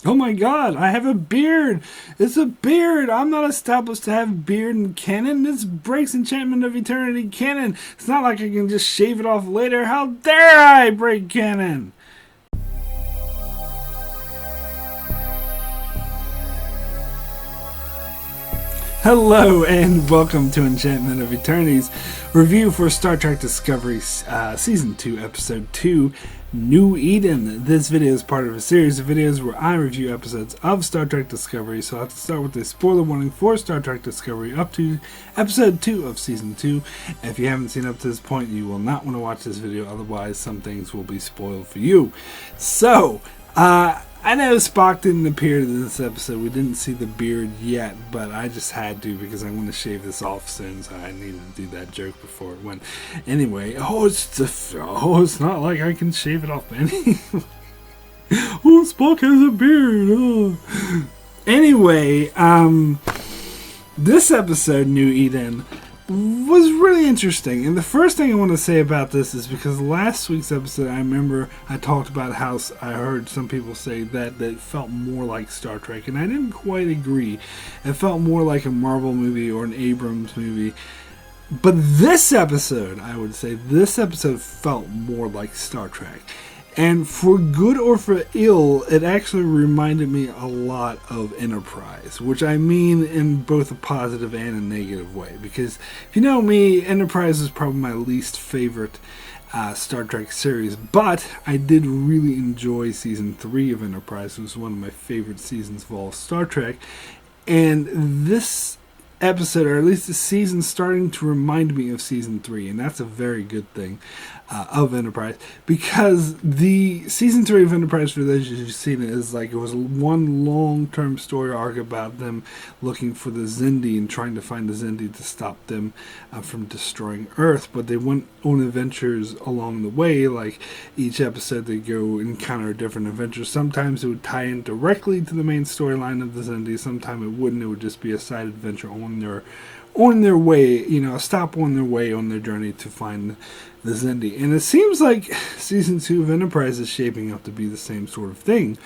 Oh my god, I have a beard! It's a beard! I'm not established to have beard in canon. This breaks Enchantment of Eternity canon. It's not like I can just shave it off later. How dare I break canon! Hello and welcome to Enchantment of Eternity's review for Star Trek Discovery Season 2, Episode 2, New Eden. This video is part of a series of videos where I review episodes of Star Trek Discovery, so I have to start with a spoiler warning for Star Trek Discovery up to Episode 2 of Season 2. If you haven't seen up to this point, you will not want to watch this video, otherwise some things will be spoiled for you. So, I know Spock didn't appear in this episode. We didn't see the beard yet, but I just had to because I'm going to shave this off soon, so I needed to do that joke before it went. Anyway, it's not like I can shave it off anyway. Oh, Spock has a beard. Oh. Anyway, this episode, New Eden, was really interesting. And the first thing I want to say about this is because last week's episode, I remember I talked about how I heard some people say that it felt more like Star Trek, and I didn't quite agree. It felt more like a Marvel movie or an Abrams movie. But this episode, I would say, this episode felt more like Star Trek. And for good or for ill, it actually reminded me a lot of Enterprise, which I mean in both a positive and a negative way. Because if you know me, Enterprise is probably my least favorite Star Trek series, but I did really enjoy Season 3 of Enterprise. It was one of my favorite seasons of all of Star Trek. And this episode, or at least the season, starting to remind me of Season 3, and that's a very good thing of Enterprise, because the Season 3 of Enterprise, for those of you who've seen it, is like it was one long-term story arc about them looking for the Xindi and trying to find the Xindi to stop them from destroying Earth, but they went on adventures along the way. Like each episode they go encounter different adventures. Sometimes it would tie in directly to the main storyline of the Xindi, sometimes it wouldn't. It would just be a side adventure on their way, a stop on their way on their journey to find the Xindi. And it seems like Season 2 of Enterprise is shaping up to be the same sort of thing,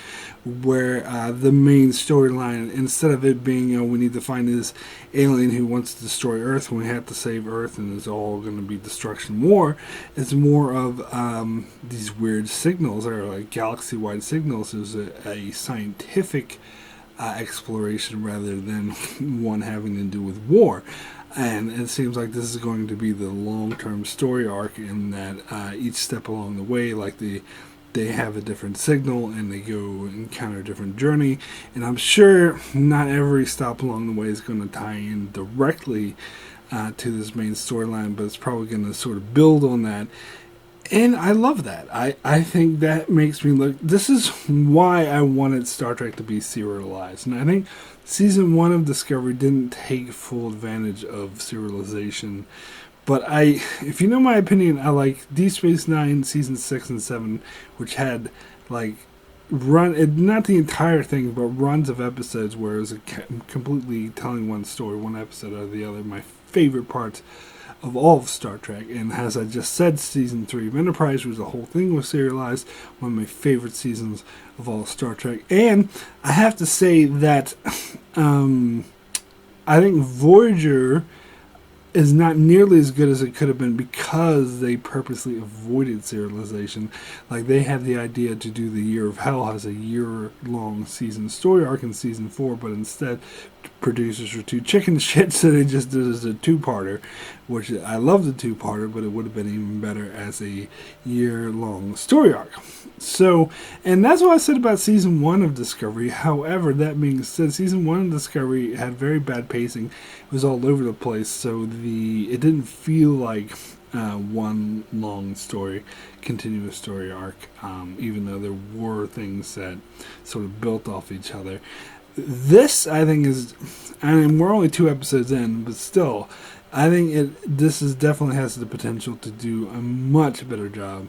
where the main storyline, instead of it being, we need to find this alien who wants to destroy Earth, and we have to save Earth, and it's all going to be destruction war, it's more of these weird signals, or like galaxy-wide signals. There's a scientific exploration rather than one having to do with war. And it seems like this is going to be the long-term story arc, in that each step along the way, like they have a different signal and they go encounter a different journey. And I'm sure not every stop along the way is going to tie in directly to this main storyline, but it's probably going to sort of build on that. And I love that. I think that makes me look... This is why I wanted Star Trek to be serialized. And I think Season 1 of Discovery didn't take full advantage of serialization. But if you know my opinion, I like Deep Space Nine Season 6 and 7, which had, like, not the entire thing, but runs of episodes where it was completely telling one story, one episode out of the other. My favorite parts of all of Star Trek. And as I just said, Season 3 of Enterprise, was the whole thing was serialized, one of my favorite seasons of all of Star Trek. And I have to say that I think Voyager is not nearly as good as it could have been because they purposely avoided serialization. Like, they had the idea to do the Year of Hell as a year-long season story arc in Season 4, but instead producers were too chicken shit, so they just did it as a two-parter, which I love the two-parter, but it would have been even better as a year-long story arc. So, and that's what I said about Season 1 of Discovery. However, that being said, Season 1 of Discovery had very bad pacing. It was all over the place, so it didn't feel like one long story, continuous story arc, even though there were things that sort of built off each other. This, I think, is, I mean, we're only 2 episodes in, but still, I think this definitely has the potential to do a much better job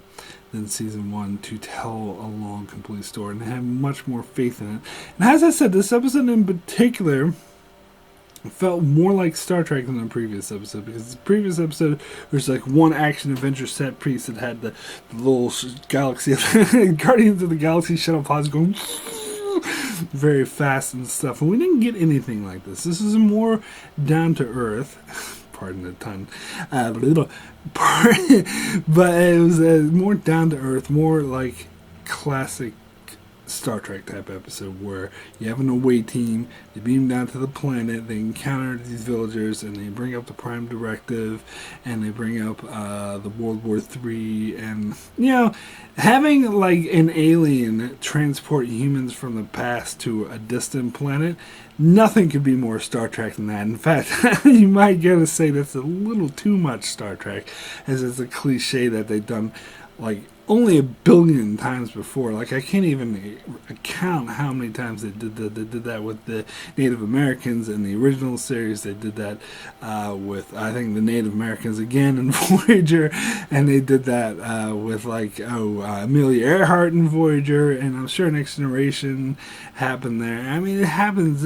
than Season 1 to tell a long, complete story, and I have much more faith in it. And as I said, this episode in particular felt more like Star Trek than the previous episode, because the previous episode was like one action adventure set piece that had the little galaxy Guardians of the Galaxy shuttle pods going very fast and stuff. And we didn't get anything like this. This is more down to earth. Pardon the tongue. But it was more down to earth, more like classic Star Trek type episode where you have an away team, they beam down to the planet, they encounter these villagers, and they bring up the Prime Directive, and they bring up the World War III, and having like an alien transport humans from the past to a distant planet. Nothing could be more Star Trek than that. In fact, you might get to say that's a little too much Star Trek, as it's a cliche that they've done like only 1 billion times before. Like, I can't even count how many times they did that with the Native Americans in the original series. They did that with, I think, the Native Americans again in Voyager, and they did that with Amelia Earhart in Voyager, and I'm sure Next Generation happened there. I mean, it happens.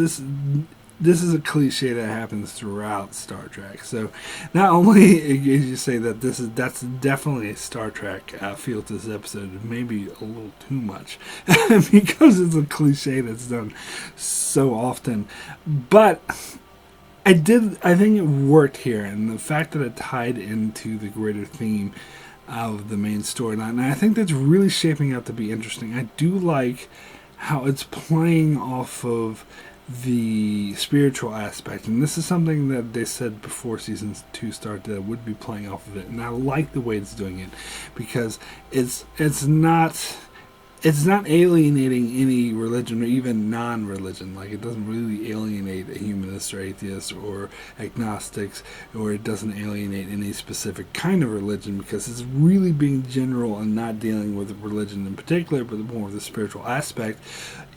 This is a cliche that happens throughout Star Trek. So not only as you say that that's definitely a Star Trek feel to this episode, maybe a little too much because it's a cliche that's done so often. But I think it worked here, and the fact that it tied into the greater theme of the main storyline, and I think that's really shaping up to be interesting. I do like how it's playing off of the spiritual aspect, and this is something that they said before season 2 started that would be playing off of it, and I like the way it's doing it because it's not alienating any religion or even non-religion. Like, it doesn't really alienate a humanist or atheist or agnostics, or it doesn't alienate any specific kind of religion, because it's really being general and not dealing with religion in particular, but more of the spiritual aspect,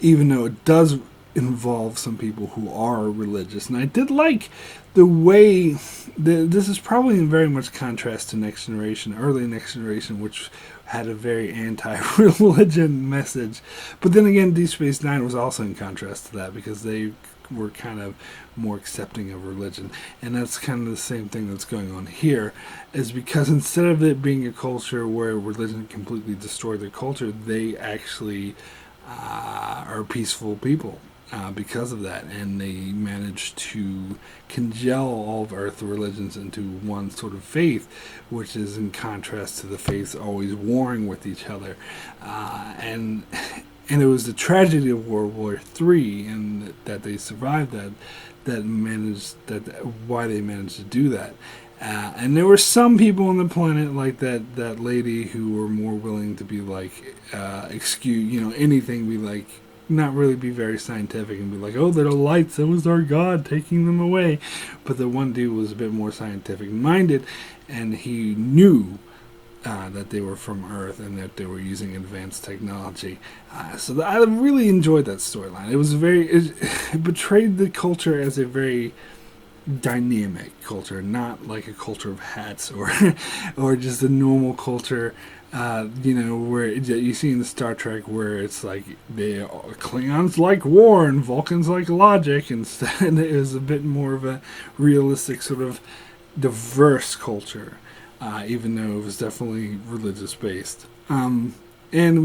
even though it does involve some people who are religious. And I did like the way this is probably in very much contrast to Next Generation, early Next Generation, which had a very anti-religion message. But then again, Deep Space Nine was also in contrast to that, because they were kind of more accepting of religion. And that's kind of the same thing that's going on here, is because instead of it being a culture where religion completely destroyed their culture, they actually are peaceful people. Because of that, and they managed to congeal all of Earth religions into one sort of faith, which is in contrast to the faiths always warring with each other, and it was the tragedy of World War III, and that they survived why they managed to do that. And there were some people on the planet, like that lady, who were more willing to be like, excuse, anything, be like, not really be very scientific and be like, oh, they're the lights, that was our God taking them away. But the one dude was a bit more scientific minded, and he knew that they were from Earth and that they were using advanced technology. So I really enjoyed that storyline. It betrayed the culture as a very dynamic culture, not like a culture of hats or just a normal culture. Where you see in the Star Trek, where it's like Klingons like war and Vulcans like logic. Instead, it was a bit more of a realistic, sort of diverse culture, even though it was definitely religious based. And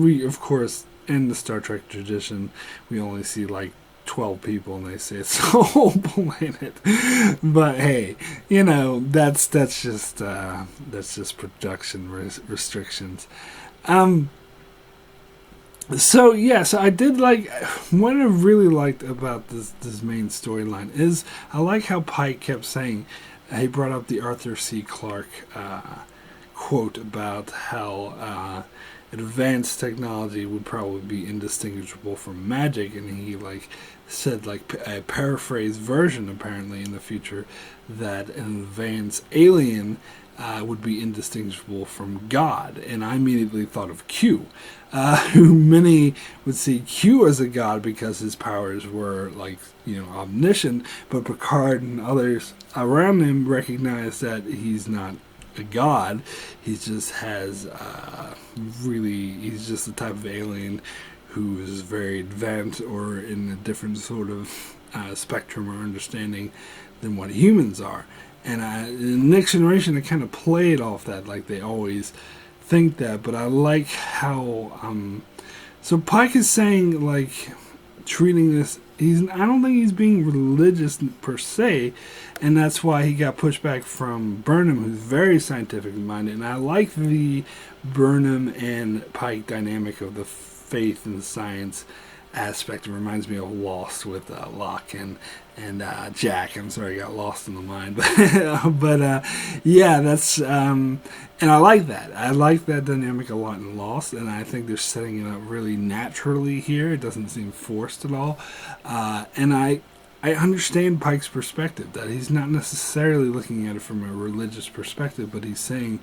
we, of course, in the Star Trek tradition, we only see like 12 people, and they say it's the whole planet. But hey, that's just production restrictions. So I did like, what I really liked about this main storyline is I like how Pike kept saying, he brought up the Arthur C. Clarke quote about how advanced technology would probably be indistinguishable from magic, and he said a paraphrased version apparently in the future that an advanced alien would be indistinguishable from God. And I immediately thought of Q, who many would see Q as a god because his powers were omniscient, but Picard and others around him recognized that he's not a god. He just has he's just the type of alien who is very advanced or in a different sort of spectrum or understanding than what humans are. And in the Next Generation, they kind of played off that, like they always think that. But I like how so Pike is saying, like, treating this. I don't think he's being religious per se, and that's why he got pushback from Burnham, who's very scientific minded. And I like the Burnham and Pike dynamic of the faith and science aspect. It reminds me of Lost with Locke and Jack. I'm sorry, I got lost in the mind, but yeah, that's and I like that. I like that dynamic a lot in Lost, and I think they're setting it up really naturally here. It doesn't seem forced at all, and I understand Pike's perspective, that he's not necessarily looking at it from a religious perspective, but he's saying,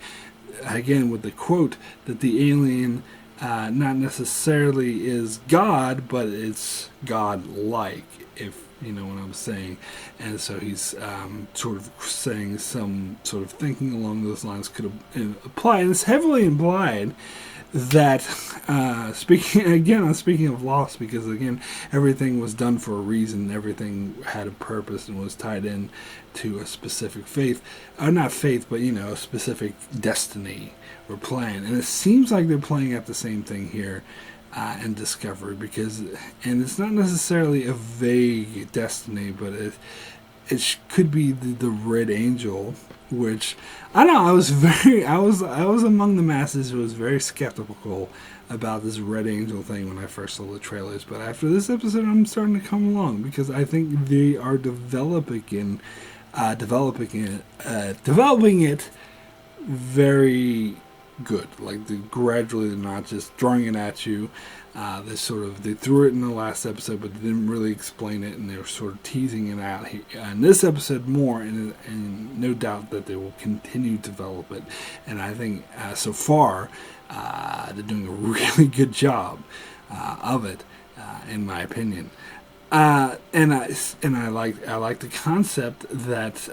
again with the quote, that the alien not necessarily is God, but it's God-like, if you know what I'm saying. And so he's sort of saying some sort of thinking along those lines could apply. And it's heavily implied that, speaking of Lost, because again, everything was done for a reason, everything had a purpose and was tied in to a specific faith, or not faith, but a specific destiny or plan. And it seems like they're playing at the same thing here in Discovery, and it's not necessarily a vague destiny, but it could be the Red Angel, which I don't know. I was among the masses who was very skeptical about this Red Angel thing when I first saw the trailers. But after this episode, I'm starting to come along, because I think they are developing it very good. Like they're not just throwing it at you. They threw it in the last episode, but they didn't really explain it, and they were sort of teasing it out here in this episode more, and no doubt that they will continue to develop it. And I think so far they're doing a really good job of it, in my opinion. And I like the concept that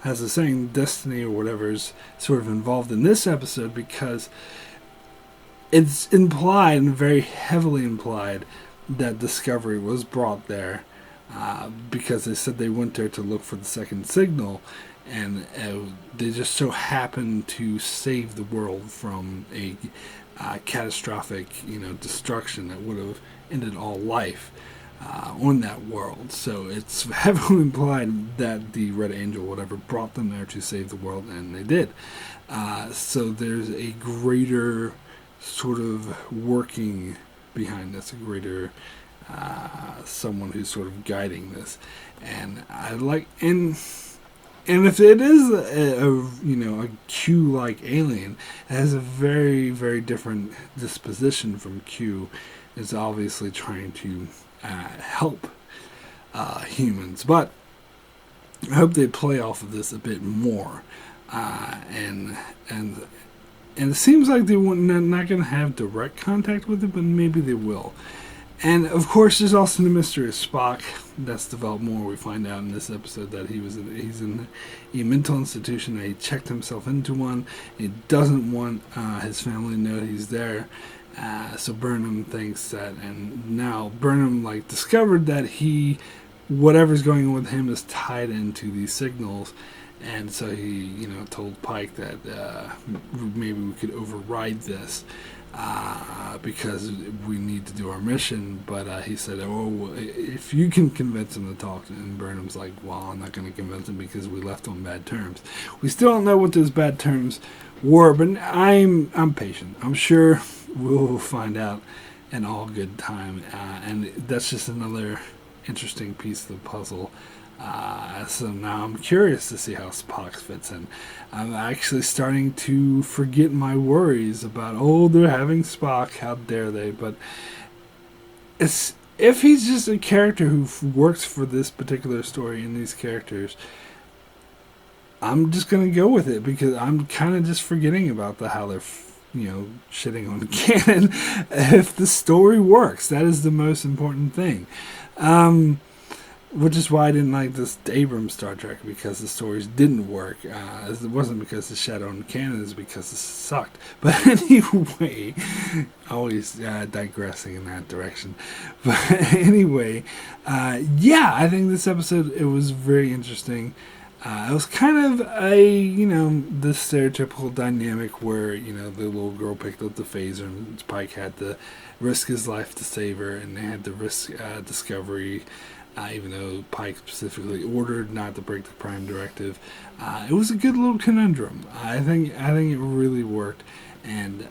has a saying, destiny or whatever is sort of involved in this episode, because it's implied, and very heavily implied, that Discovery was brought there because they said they went there to look for the second signal, and they just so happened to save the world from a catastrophic, destruction that would have ended all life on that world. So it's heavily implied that the Red Angel, whatever, brought them there to save the world, and they did. So there's a greater sort of working behind this, a greater someone who's sort of guiding this. And I like, and if it is a Q-like alien, it has a very, very different disposition from Q. It's obviously trying to help humans, but I hope they play off of this a bit more, and it seems like they're not going to have direct contact with it, but maybe they will. And of course, there's also the mystery of Spock that's developed more. We find out in this episode that he's in a mental institution, that he checked himself into one. He doesn't want his family to know he's there. So Burnham thinks that, and now Burnham discovered that whatever's going on with him is tied into these signals, and so he told Pike that maybe we could override this because we need to do our mission. But he said, "Oh, if you can convince him to talk," and Burnham's like, "Well, I'm not going to convince him because we left on bad terms." We still don't know what those bad terms were, but I'm patient. I'm sure we'll find out in all good time, and that's just another interesting piece of the puzzle. So now I'm curious to see how Spock fits in. I'm actually starting to forget my worries about, they're having Spock, how dare they? But if he's just a character who works for this particular story and these characters, I'm just going to go with it, because I'm kind of just forgetting about how they're shitting on canon. If the story works, that is the most important thing. Which is why I didn't like this Abrams Star Trek, because the stories didn't work. It wasn't because the shadow on canon, it's because it sucked. But anyway, always digressing in that direction. But anyway, I think this episode, it was very interesting. It was kind of this stereotypical dynamic where, the little girl picked up the phaser and Pike had to risk his life to save her, and they had to risk Discovery, even though Pike specifically ordered not to break the Prime Directive. It was a good little conundrum. I think it really worked, and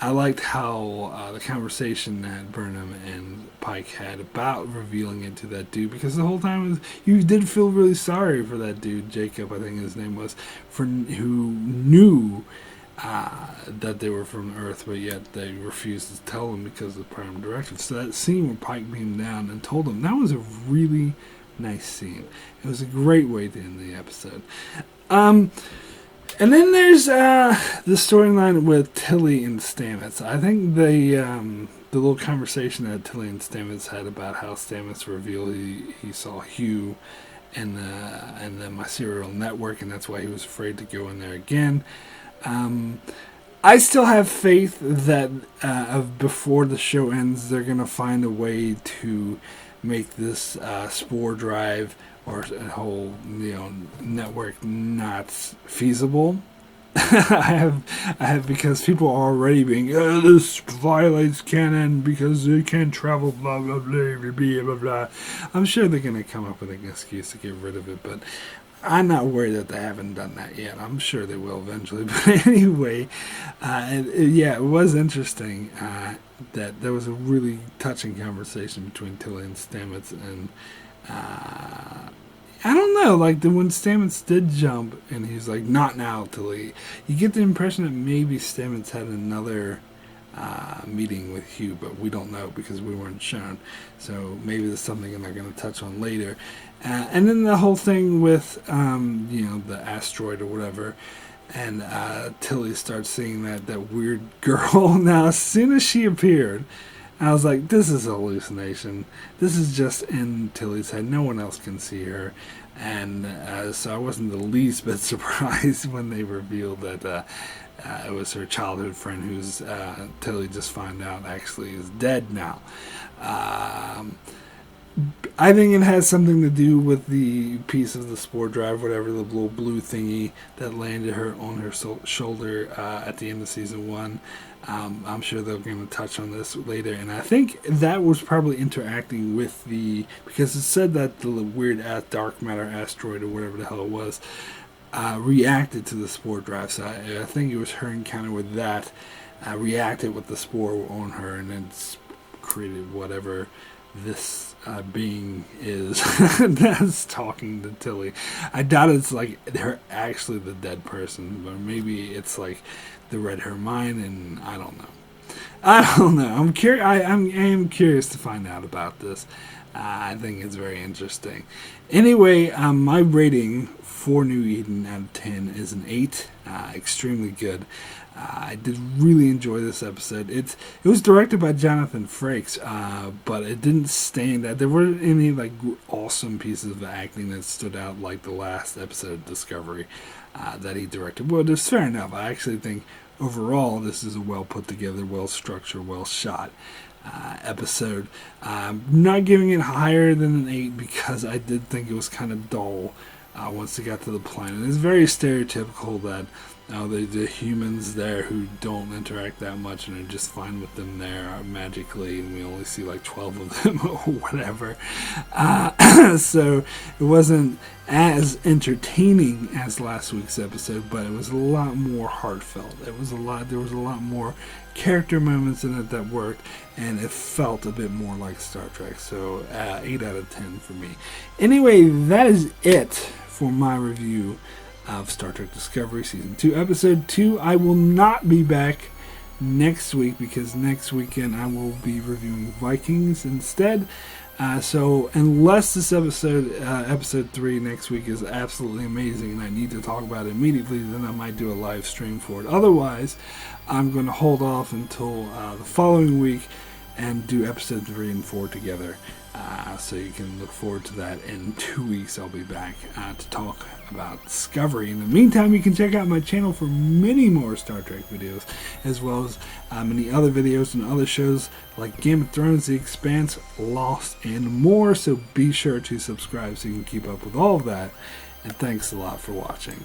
I liked how the conversation that Burnham and Pike had about revealing it to that dude, because the whole time you did feel really sorry for that dude, Jacob, I think his name was, who knew that they were from Earth, but yet they refused to tell him because of the Prime Directive. So that scene where Pike beamed down and told him, that was a really nice scene. It was a great way to end the episode. And then there's the storyline with Tilly and Stamets. I think the little conversation that Tilly and Stamets had about how Stamets revealed he saw Hugh in the Mycerial Network, and that's why he was afraid to go in there again. I still have faith that before the show ends, they're going to find a way to make this spore drive or a whole network not feasible. I have because people are already being this violates canon because they can't travel blah blah blah blah blah blah. I'm sure they're gonna come up with an excuse to get rid of it, but I'm not worried that they haven't done that yet. I'm sure they will eventually. But anyway, it was interesting that there was a really touching conversation between Tilly and Stamets, and I don't know, like when Stamets did jump and he's like, not now, Tilly, you get the impression that maybe Stamets had another meeting with Hugh, but we don't know because we weren't shown. So maybe there's something they're going to touch on later. And then the whole thing with, the asteroid or whatever, and Tilly starts seeing that weird girl. Now, as soon as she appeared, I was like, this is a hallucination. This is just in Tilly's head. No one else can see her. And so I wasn't the least bit surprised when they revealed that it was her childhood friend who's, Tilly just found out actually is dead now. I think it has something to do with the piece of the spore drive, whatever, the little blue thingy that landed her on her shoulder at the end of season 1. I'm sure they're going to touch on this later, and I think that was probably interacting with because it said that the weird dark matter asteroid or whatever the hell it was reacted to the spore drive. So I think it was her encounter with that reacted with the spore on her, and then created whatever this being is that's talking to Tilly. I doubt it's like they're actually the dead person, but maybe it's like they read her mind, and I don't know. I'm curious. I am curious to find out about this. I think it's very interesting. Anyway, my rating for New Eden out of 10 is an 8. Extremely good. I did really enjoy this episode. It was directed by Jonathan Frakes, but it didn't stand out. There weren't any like awesome pieces of acting that stood out like the last episode of Discovery that he directed. Well, it's fair enough. I actually think overall this is a well put together, well structured, well shot episode. Not giving it higher than an 8 because I did think it was kind of dull once they got to the planet. It's very stereotypical that the humans there who don't interact that much and are just fine with them there magically, and we only see like 12 of them or whatever. So it wasn't as entertaining as last week's episode, but it was a lot more heartfelt. There was a lot more character moments in it that worked, and it felt a bit more like Star Trek. So 8 out of 10 for me. Anyway, that is it for my review of Star Trek Discovery Season 2, Episode 2. I will not be back next week because next weekend I will be reviewing Vikings instead. So unless this episode 3 next week is absolutely amazing and I need to talk about it immediately, then I might do a live stream for it. Otherwise, I'm going to hold off until the following week and do episode 3 and 4 together. So you can look forward to that. In 2 weeks I'll be back to talk about Discovery. In the meantime, you can check out my channel for many more Star Trek videos, as well as many other videos and other shows like Game of Thrones, The Expanse, Lost, and more. So be sure to subscribe so you can keep up with all of that. and thanks a lot for watching.